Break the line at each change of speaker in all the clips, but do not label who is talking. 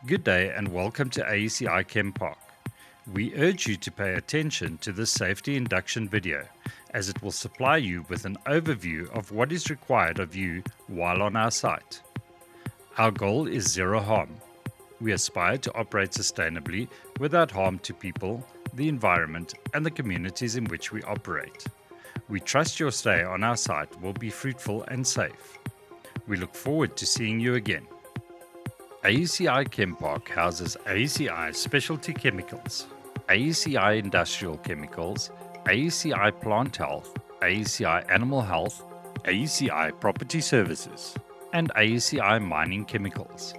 Good day and welcome to AECI Chempark. We urge you to pay attention to this safety induction video as it will supply you with an overview of what is required of you while on our site. Our goal is zero harm. We aspire to operate sustainably without harm to people, the environment and the communities in which we operate. We trust your stay on our site will be fruitful and safe. We look forward to seeing you again. AECI Chempark houses AECI Specialty Chemicals, AECI Industrial Chemicals, AECI Plant Health, AECI Animal Health, AECI Property Services, and AECI Mining Chemicals.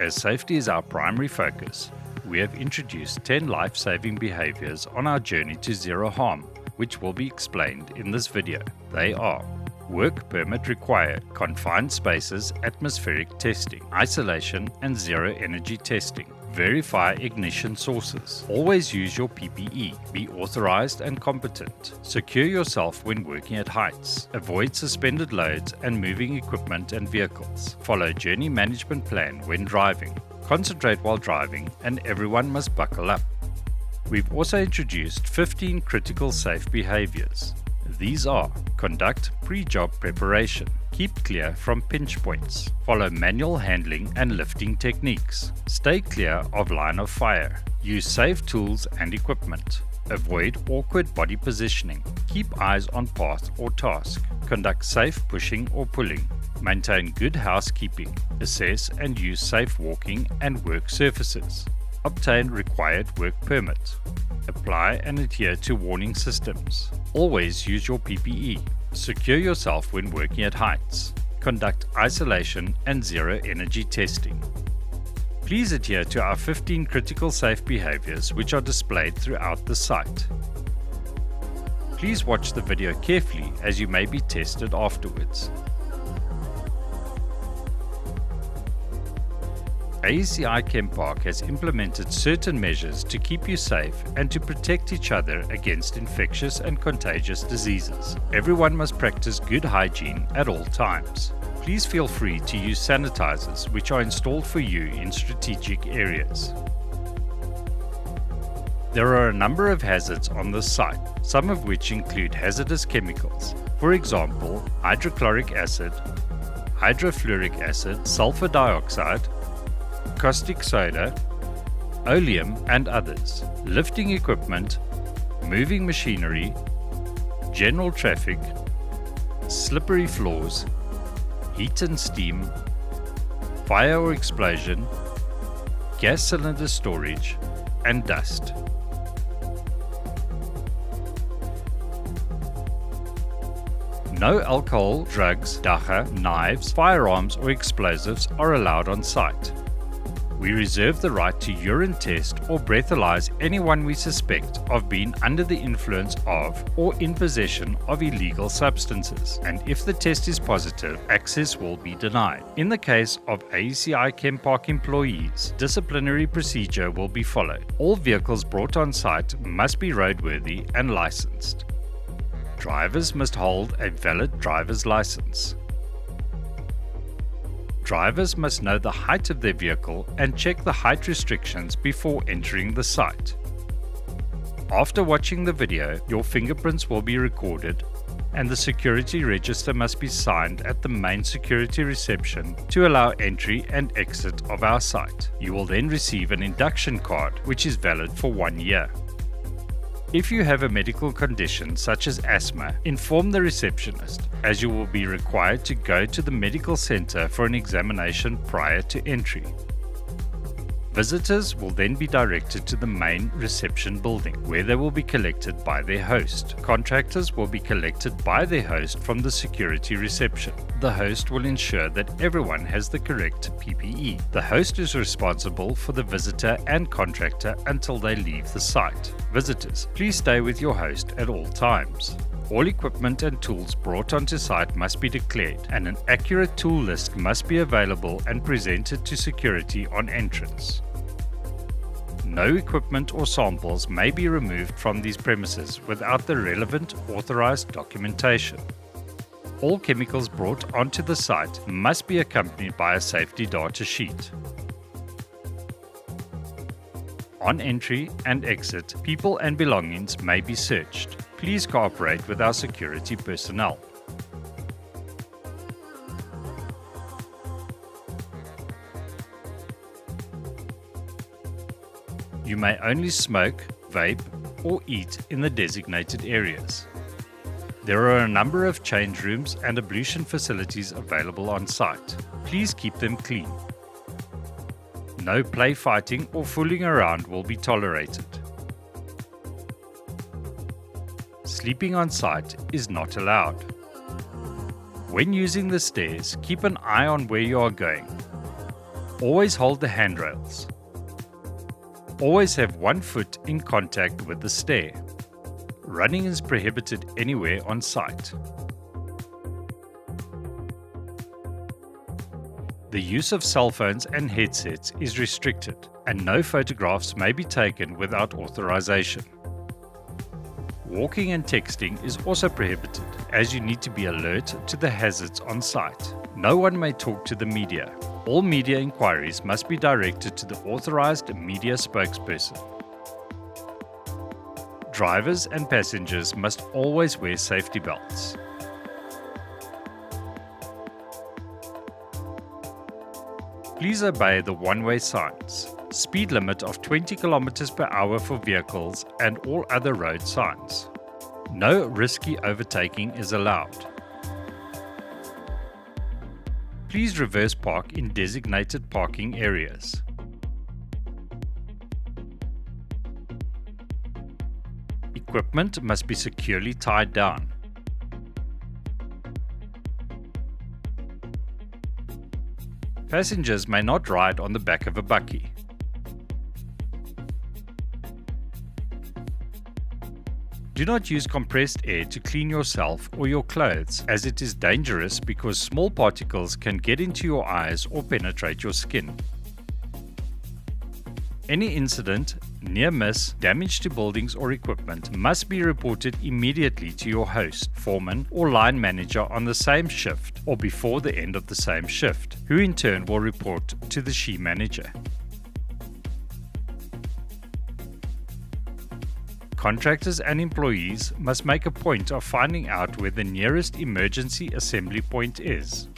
As safety is our primary focus, we have introduced 10 life-saving behaviors on our journey to zero harm, which will be explained in this video. They are: work permit required, confined spaces, atmospheric testing, isolation and zero energy testing. Verify ignition sources. Always use your PPE. Be authorized and competent. Secure yourself when working at heights. Avoid suspended loads and moving equipment and vehicles. Follow journey management plan when driving. Concentrate while driving and everyone must buckle up. We've also introduced 15 critical safe behaviors. These are: conduct pre-job preparation, keep clear from pinch points, follow manual handling and lifting techniques, stay clear of line of fire, use safe tools and equipment, avoid awkward body positioning, keep eyes on path or task, conduct safe pushing or pulling, maintain good housekeeping, assess and use safe walking and work surfaces, obtain required work permit, apply and adhere to warning systems. Always use your PPE. Secure yourself when working at heights. Conduct isolation and zero energy testing. Please adhere to our 15 critical safe behaviors which are displayed throughout the site. Please watch the video carefully as you may be tested afterwards. AECI Chempark has implemented certain measures to keep you safe and to protect each other against infectious and contagious diseases. Everyone must practice good hygiene at all times. Please feel free to use sanitizers which are installed for you in strategic areas. There are a number of hazards on this site, some of which include hazardous chemicals, for example, hydrochloric acid, hydrofluoric acid, sulfur dioxide, caustic soda, oleum and others, lifting equipment, moving machinery, general traffic, slippery floors, heat and steam, fire or explosion, gas cylinder storage, and dust. No alcohol, drugs, dagga, knives, firearms or explosives are allowed on site. We reserve the right to urine test or breathalyze anyone we suspect of being under the influence of or in possession of illegal substances, and if the test is positive, access will be denied. In the case of AECI Chempark employees, disciplinary procedure will be followed. All vehicles brought on site must be roadworthy and licensed. Drivers must hold a valid driver's license. Drivers must know the height of their vehicle and check the height restrictions before entering the site. After watching the video, your fingerprints will be recorded and the security register must be signed at the main security reception to allow entry and exit of our site. You will then receive an induction card which is valid for 1 year. If you have a medical condition such as asthma, inform the receptionist, as you will be required to go to the medical center for an examination prior to entry. Visitors will then be directed to the main reception building, where they will be collected by their host. Contractors will be collected by their host from the security reception. The host will ensure that everyone has the correct PPE. The host is responsible for the visitor and contractor until they leave the site. Visitors, please stay with your host at all times. All equipment and tools brought onto site must be declared, and an accurate tool list must be available and presented to security on entrance. No equipment or samples may be removed from these premises without the relevant authorized documentation. All chemicals brought onto the site must be accompanied by a safety data sheet. On entry and exit, people and belongings may be searched. Please cooperate with our security personnel. You may only smoke, vape, or eat in the designated areas. There are a number of change rooms and ablution facilities available on site. Please keep them clean. No play fighting or fooling around will be tolerated. Sleeping on site is not allowed. When using the stairs, keep an eye on where you are going. Always hold the handrails. Always have one foot in contact with the stair. Running is prohibited anywhere on site. The use of cell phones and headsets is restricted, and no photographs may be taken without authorization. Walking and texting is also prohibited, as you need to be alert to the hazards on site. No one may talk to the media. All media inquiries must be directed to the authorized media spokesperson. Drivers and passengers must always wear safety belts. Please obey the one-way signs. Speed limit of 20 km per hour for vehicles and all other road signs. No risky overtaking is allowed. Please reverse park in designated parking areas. Equipment must be securely tied down. Passengers may not ride on the back of a bakkie. Do not use compressed air to clean yourself or your clothes, as it is dangerous because small particles can get into your eyes or penetrate your skin. Any incident, near miss, damage to buildings or equipment must be reported immediately to your host, foreman, or line manager on the same shift or before the end of the same shift, who in turn will report to the SHE manager. Contractors and employees must make a point of finding out where the nearest emergency assembly point is.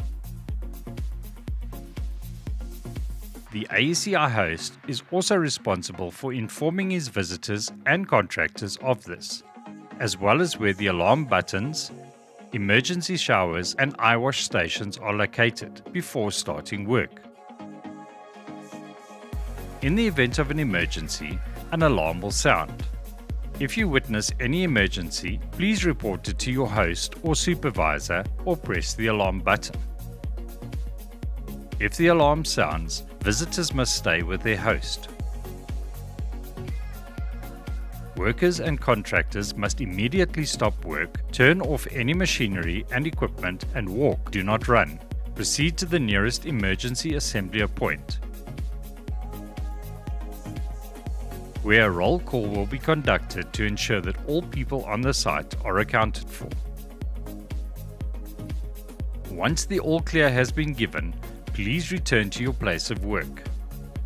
The AECI host is also responsible for informing his visitors and contractors of this, as well as where the alarm buttons, emergency showers and eye wash stations are located before starting work. In the event of an emergency, an alarm will sound. If you witness any emergency, please report it to your host or supervisor or press the alarm button. If the alarm sounds, visitors must stay with their host. Workers and contractors must immediately stop work, turn off any machinery and equipment and walk, do not run. Proceed to the nearest emergency assembly point, where a roll call will be conducted to ensure that all people on the site are accounted for. Once the all clear has been given, please return to your place of work.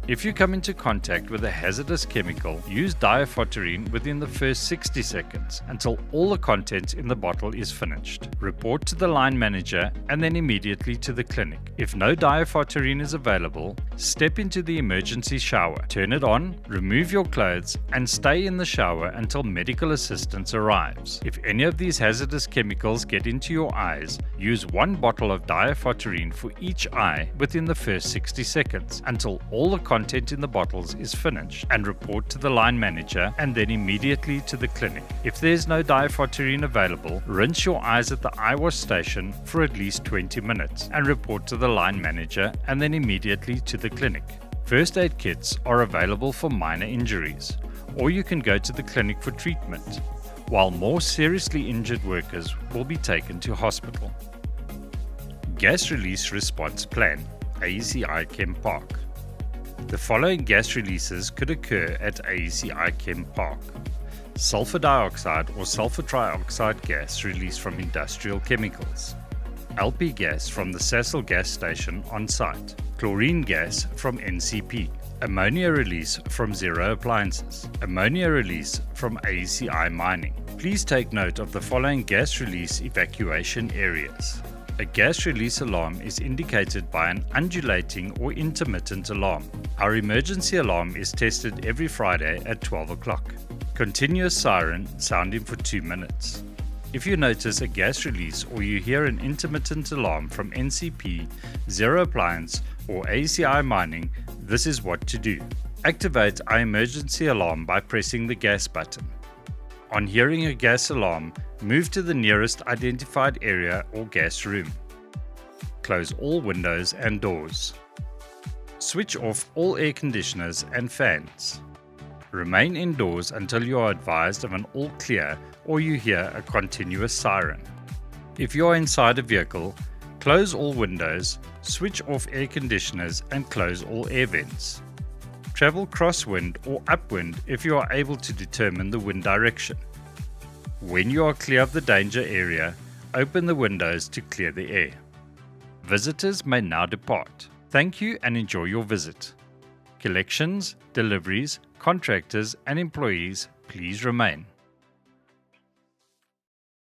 If you come into contact with a hazardous chemical, use diaphoterine within the first 60 seconds until all the contents in the bottle is finished. Report to the line manager and then immediately to the clinic. If no diaphoterine is available, step into the emergency shower, turn it on, remove your clothes, and stay in the shower until medical assistance arrives. If any of these hazardous chemicals get into your eyes, use 1 bottle of diaphoterine for each eye within the first 60 seconds until all the content in the bottles is finished, and report to the line manager and then immediately to the clinic. If there is no diaphoterine available, rinse your eyes at the eye wash station for at least 20 minutes and report to the line manager and then immediately to the clinic. First aid kits are available for minor injuries, or you can go to the clinic for treatment, while more seriously injured workers will be taken to hospital. Gas Release Response Plan, AECI Chempark. The following gas releases could occur at AECI Chempark: sulfur dioxide or sulfur trioxide gas released from industrial chemicals, LP gas from the Sasol gas station on site, chlorine gas from NCP, Ammonia release from Zero Appliances. Ammonia release from AECI Mining. Please take note of the following gas release evacuation areas. A gas release alarm is indicated by an undulating or intermittent alarm. Our emergency alarm is tested every Friday at 12 o'clock. Continuous siren sounding for 2 minutes. If you notice a gas release or you hear an intermittent alarm from NCP, Zero Appliance, or AECI Mining, this is what to do. Activate our emergency alarm by pressing the gas button. On hearing a gas alarm, move to the nearest identified area or gas room. Close all windows and doors. Switch off all air conditioners and fans. Remain indoors until you are advised of an all clear or you hear a continuous siren. If you are inside a vehicle, close all windows, switch off air conditioners and close all air vents. Travel crosswind or upwind if you are able to determine the wind direction. When you are clear of the danger area, open the windows to clear the air. Visitors may now depart. Thank you and enjoy your visit. Collections, deliveries, contractors and employees, please remain.